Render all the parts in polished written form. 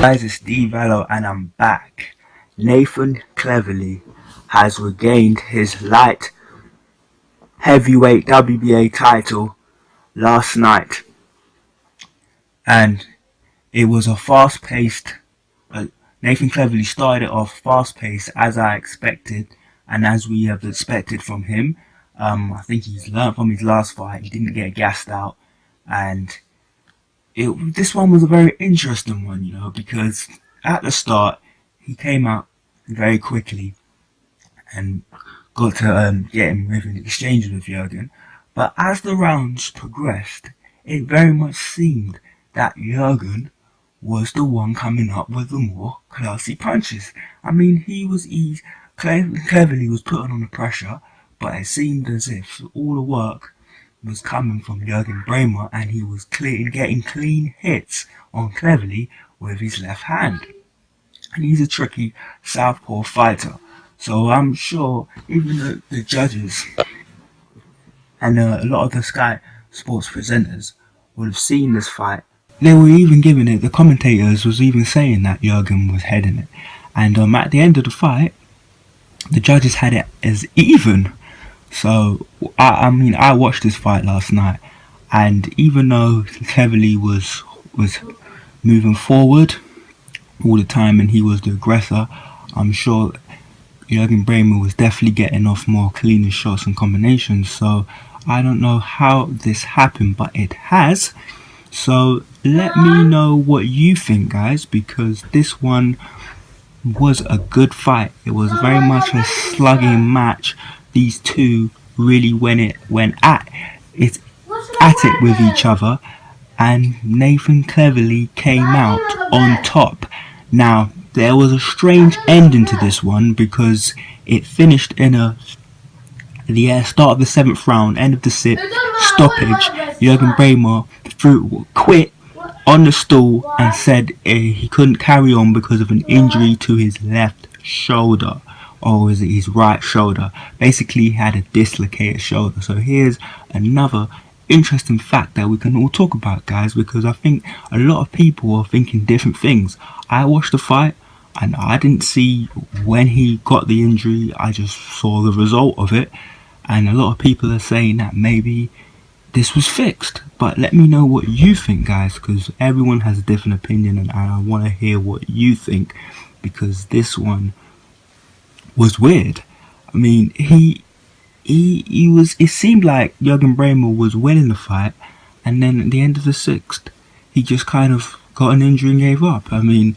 Guys, it's Valo and I'm back. Nathan Cleverly has regained his light heavyweight WBA title last night, and it was a fast-paced. Nathan Cleverly started off fast-paced as I expected, and as we have expected from him. I think he's learned from his last fight. He didn't get gassed out, and this one was a very interesting one, because at the start he came out very quickly and got to get him with an exchange with Jurgen. But as the rounds progressed, it very much seemed that Jurgen was the one coming up with the more classy punches. I mean, Cleverly was putting on the pressure, but it seemed as if all the work was coming from Jurgen Bremer, and he was getting clean hits on Cleverly with his left hand. And he's a tricky southpaw fighter, so I'm sure even the judges and a lot of the Sky Sports presenters would have seen this fight. They were even giving it, the commentators was even saying that Jurgen was heading it, and at the end of the fight the judges had it as even. So, I watched this fight last night, and even though Cleverly was moving forward all the time and he was the aggressor, I'm sure Jurgen Bremer was definitely getting off more cleaner shots and combinations. So, I don't know how this happened, but it has. So, let me know what you think, guys, because this one was a good fight. It was very much a slugging match. These two really went at it with each other, and Nathan Cleverly came out on top. Now, there was a strange ending to this one because it finished in the start of the 7th round, end of the 6th, stoppage. Jurgen Bremer quit on the stool and said he couldn't carry on because of an injury to his left shoulder. Or is it his right shoulder? Basically, he had a dislocated shoulder. So here's another interesting fact that we can all talk about, guys, because I think a lot of people are thinking different things. I watched the fight and I didn't see when he got the injury. I just saw the result of it, and a lot of people are saying that maybe this was fixed. But let me know what you think, guys, because everyone has a different opinion, and I want to hear what you think, because this one was weird. I mean, it seemed like Jurgen Bremer was winning the fight, and then at the end of the 6th, he just kind of got an injury and gave up. I mean,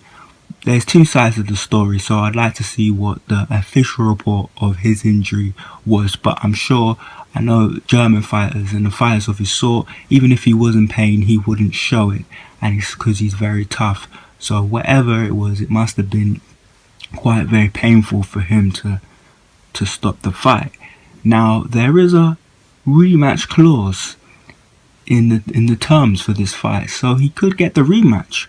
there's two sides of the story, so I'd like to see what the official report of his injury was. But I know German fighters and the fighters of his sort, even if he was in pain, he wouldn't show it, and it's because he's very tough. So whatever it was, it must have been quite very painful for him to stop the fight. Now, there is a rematch clause in the terms for this fight, so he could get the rematch.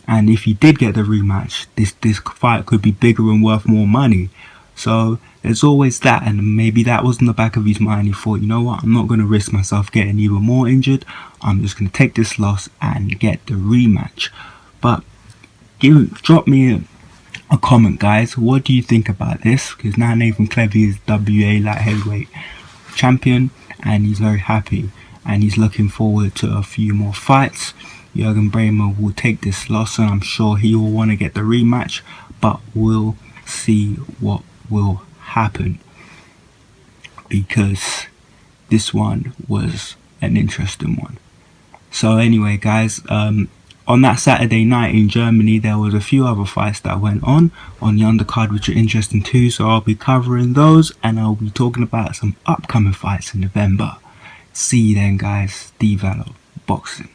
And if he did get the rematch, this fight could be bigger and worth more money. So there's always that, and maybe that was in the back of his mind. He thought, you know what, I'm not going to risk myself getting even more injured. I'm just going to take this loss and get the rematch. But drop me a comment, guys. What do you think about this? Because now Nathan Cleverly is WBA light heavyweight champion, and he's very happy, and he's looking forward to a few more fights. Jurgen Bremer will take this loss, and I'm sure he will want to get the rematch, but we'll see what will happen, because this one was an interesting one. So anyway, guys, on that Saturday night in Germany, there was a few other fights that went on the undercard, which are interesting too, so I'll be covering those, and I'll be talking about some upcoming fights in November. See you then, guys. Valo Boxing.